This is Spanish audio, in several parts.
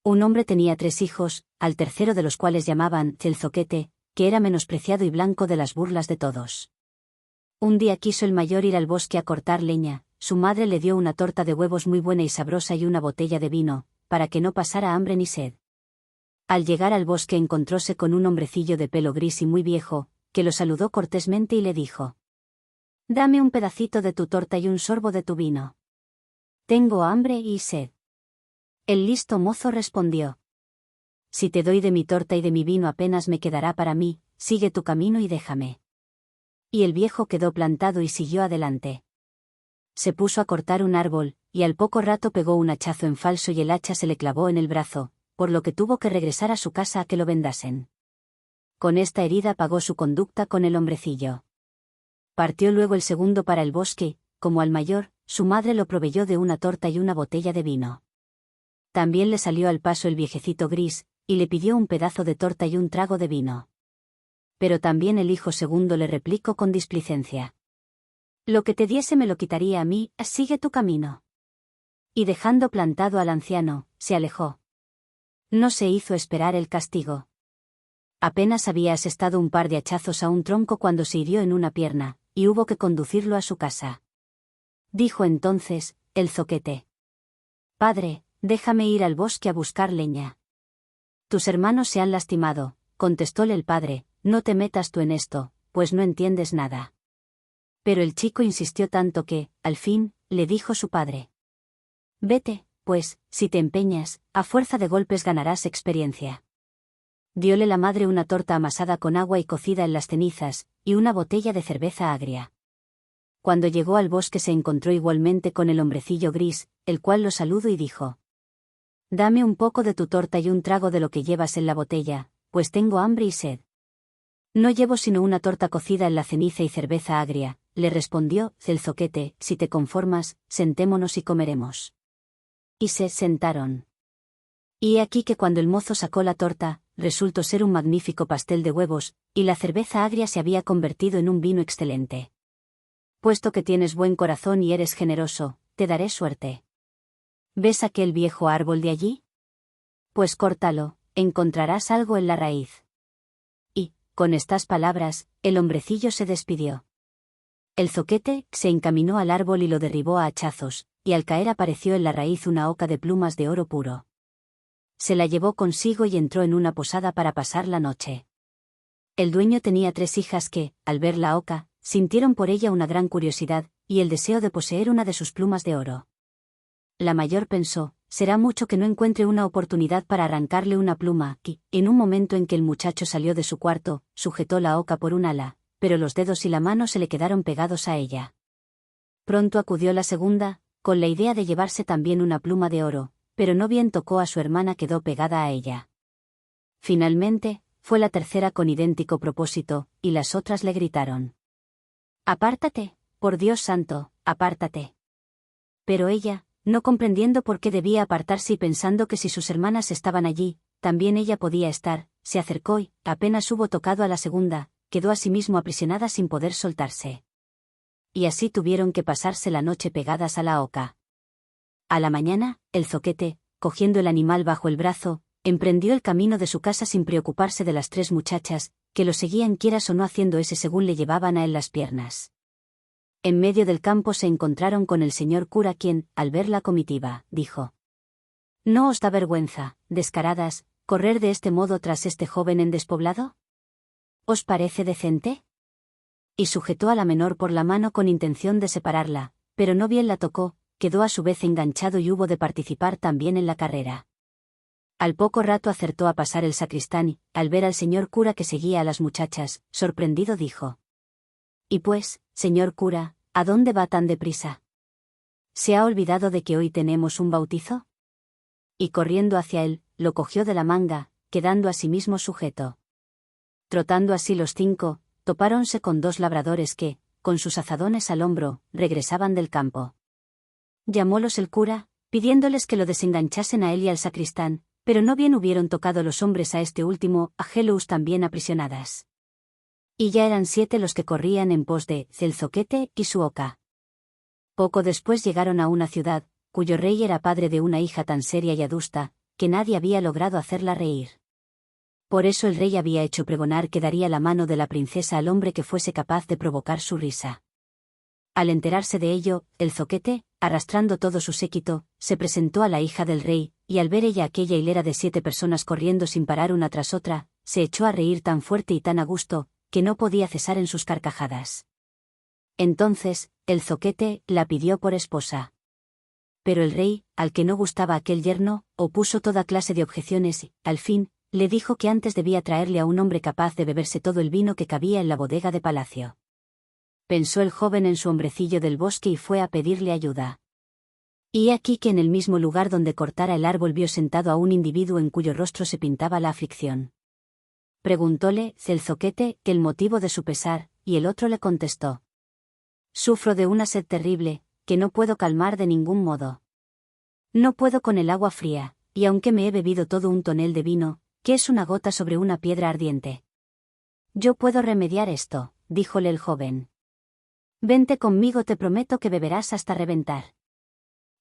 Un hombre tenía 3 hijos, al tercero de los cuales llamaban el zoquete, que era menospreciado y blanco de las burlas de todos. Un día quiso el mayor ir al bosque a cortar leña, su madre le dio una torta de huevos muy buena y sabrosa y una botella de vino, para que no pasara hambre ni sed. Al llegar al bosque encontróse con un hombrecillo de pelo gris y muy viejo, que lo saludó cortésmente y le dijo: «Dame un pedacito de tu torta y un sorbo de tu vino. Tengo hambre y sed». El listo mozo respondió: «Si te doy de mi torta y de mi vino apenas me quedará para mí, sigue tu camino y déjame». Y el viejo quedó plantado y siguió adelante. Se puso a cortar un árbol, y al poco rato pegó un hachazo en falso y el hacha se le clavó en el brazo, por lo que tuvo que regresar a su casa a que lo vendasen. Con esta herida pagó su conducta con el hombrecillo. Partió luego el segundo para el bosque, como al mayor, su madre lo proveyó de una torta y una botella de vino. También le salió al paso el viejecito gris, y le pidió un pedazo de torta y un trago de vino. Pero también el hijo segundo le replicó con displicencia: «Lo que te diese me lo quitaría a mí, sigue tu camino». Y dejando plantado al anciano, se alejó. No se hizo esperar el castigo. Apenas había asestado un par de hachazos a un tronco cuando se hirió en una pierna, y hubo que conducirlo a su casa. Dijo entonces el zoquete: «Padre, déjame ir al bosque a buscar leña». «Tus hermanos se han lastimado», contestóle el padre, «no te metas tú en esto, pues no entiendes nada». Pero el chico insistió tanto que, al fin, le dijo su padre: «Vete, pues, si te empeñas, a fuerza de golpes ganarás experiencia». Diole la madre una torta amasada con agua y cocida en las cenizas, y una botella de cerveza agria. Cuando llegó al bosque se encontró igualmente con el hombrecillo gris, el cual lo saludó y dijo: «Dame un poco de tu torta y un trago de lo que llevas en la botella, pues tengo hambre y sed». «No llevo sino una torta cocida en la ceniza y cerveza agria», le respondió el zoquete, «si te conformas, sentémonos y comeremos». Y se sentaron. Y he aquí que cuando el mozo sacó la torta, resultó ser un magnífico pastel de huevos, y la cerveza agria se había convertido en un vino excelente. «Puesto que tienes buen corazón y eres generoso, te daré suerte. ¿Ves aquel viejo árbol de allí? Pues córtalo, encontrarás algo en la raíz». Y, con estas palabras, el hombrecillo se despidió. El zoquete se encaminó al árbol y lo derribó a hachazos, y al caer apareció en la raíz una oca de plumas de oro puro. Se la llevó consigo y entró en una posada para pasar la noche. El dueño tenía 3 hijas que, al ver la oca, sintieron por ella una gran curiosidad, y el deseo de poseer una de sus plumas de oro. La mayor pensó: «Será mucho que no encuentre una oportunidad para arrancarle una pluma», y, en un momento en que el muchacho salió de su cuarto, sujetó la oca por un ala, pero los dedos y la mano se le quedaron pegados a ella. Pronto acudió la segunda, con la idea de llevarse también una pluma de oro, pero no bien tocó a su hermana quedó pegada a ella. Finalmente, fue la tercera con idéntico propósito, y las otras le gritaron: «Apártate, por Dios santo, apártate». Pero ella, no comprendiendo por qué debía apartarse y pensando que si sus hermanas estaban allí, también ella podía estar, se acercó y, apenas hubo tocado a la segunda, quedó asimismo aprisionada sin poder soltarse. Y así tuvieron que pasarse la noche pegadas a la oca. A la mañana, el zoquete, cogiendo el animal bajo el brazo, emprendió el camino de su casa sin preocuparse de las 3 muchachas, que lo seguían quieras o no haciendo ese según le llevaban a él las piernas. En medio del campo se encontraron con el señor cura quien, al ver la comitiva, dijo: «¿No os da vergüenza, descaradas, correr de este modo tras este joven en despoblado? ¿Os parece decente?». Y sujetó a la menor por la mano con intención de separarla, pero no bien la tocó, quedó a su vez enganchado y hubo de participar también en la carrera. Al poco rato acertó a pasar el sacristán y, al ver al señor cura que seguía a las muchachas, sorprendido dijo: «Y pues, señor cura, ¿a dónde va tan deprisa? ¿Se ha olvidado de que hoy tenemos un bautizo?». Y corriendo hacia él, lo cogió de la manga, quedando asimismo sujeto. Trotando así los 5, topáronse con 2 labradores que, con sus azadones al hombro, regresaban del campo. Llamólos el cura, pidiéndoles que lo desenganchasen a él y al sacristán, pero no bien hubieron tocado los hombres a este último, a Gelous también aprisionadas. Y ya eran 7 los que corrían en pos de el zoquete y su oca. Poco después llegaron a una ciudad, cuyo rey era padre de una hija tan seria y adusta, que nadie había logrado hacerla reír. Por eso el rey había hecho pregonar que daría la mano de la princesa al hombre que fuese capaz de provocar su risa. Al enterarse de ello, el zoquete, arrastrando todo su séquito, se presentó a la hija del rey, y al ver ella aquella hilera de 7 personas corriendo sin parar una tras otra, se echó a reír tan fuerte y tan a gusto, que no podía cesar en sus carcajadas. Entonces, el zoquete la pidió por esposa. Pero el rey, al que no gustaba aquel yerno, opuso toda clase de objeciones y, al fin, le dijo que antes debía traerle a un hombre capaz de beberse todo el vino que cabía en la bodega de palacio. Pensó el joven en su hombrecillo del bosque y fue a pedirle ayuda. Y he aquí que en el mismo lugar donde cortara el árbol vio sentado a un individuo en cuyo rostro se pintaba la aflicción. Preguntóle, el zoquete, que el motivo de su pesar, y el otro le contestó: sufro de una sed terrible, que no puedo calmar de ningún modo. No puedo con el agua fría, y aunque me he bebido todo un tonel de vino, que es una gota sobre una piedra ardiente. Yo puedo remediar esto, díjole el joven. Vente conmigo, te prometo que beberás hasta reventar.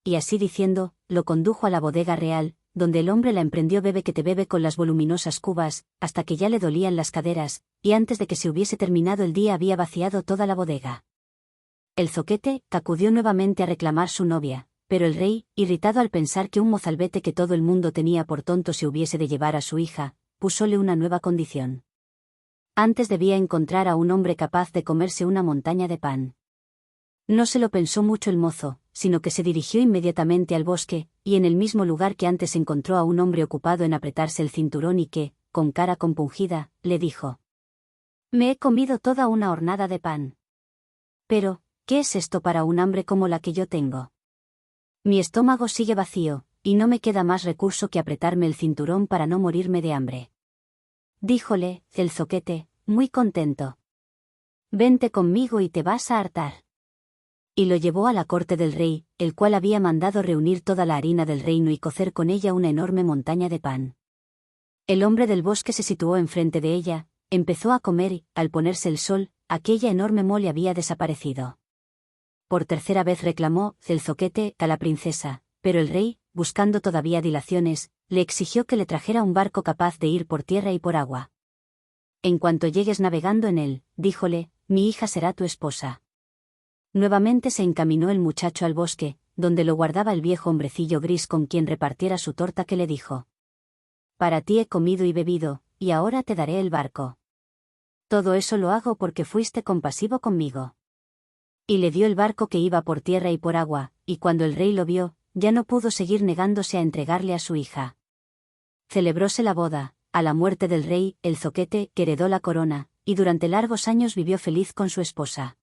Y así diciendo, lo condujo a la bodega real, donde el hombre la emprendió bebe que te bebe con las voluminosas cubas, hasta que ya le dolían las caderas, y antes de que se hubiese terminado el día había vaciado toda la bodega. El zoquete acudió nuevamente a reclamar su novia, pero el rey, irritado al pensar que un mozalbete que todo el mundo tenía por tonto se hubiese de llevar a su hija, púsole una nueva condición. Antes debía encontrar a un hombre capaz de comerse una montaña de pan. No se lo pensó mucho el mozo, sino que se dirigió inmediatamente al bosque, y en el mismo lugar que antes encontró a un hombre ocupado en apretarse el cinturón y que, con cara compungida, le dijo: me he comido toda una hornada de pan. Pero, ¿qué es esto para un hambre como la que yo tengo? Mi estómago sigue vacío, y no me queda más recurso que apretarme el cinturón para no morirme de hambre. Díjole, el zoquete, muy contento: vente conmigo y te vas a hartar. Y lo llevó a la corte del rey, el cual había mandado reunir toda la harina del reino y cocer con ella una enorme montaña de pan. El hombre del bosque se situó enfrente de ella, empezó a comer y, al ponerse el sol, aquella enorme mole había desaparecido. Por tercera vez reclamó, el zoquete, a la princesa, pero el rey, buscando todavía dilaciones, le exigió que le trajera un barco capaz de ir por tierra y por agua. En cuanto llegues navegando en él, díjole, mi hija será tu esposa. Nuevamente se encaminó el muchacho al bosque, donde lo guardaba el viejo hombrecillo gris con quien repartiera su torta, que le dijo: para ti he comido y bebido, y ahora te daré el barco. Todo eso lo hago porque fuiste compasivo conmigo. Y le dio el barco que iba por tierra y por agua, y cuando el rey lo vio, ya no pudo seguir negándose a entregarle a su hija. Celebróse la boda. A la muerte del rey, el zoquete heredó la corona, y durante largos años vivió feliz con su esposa.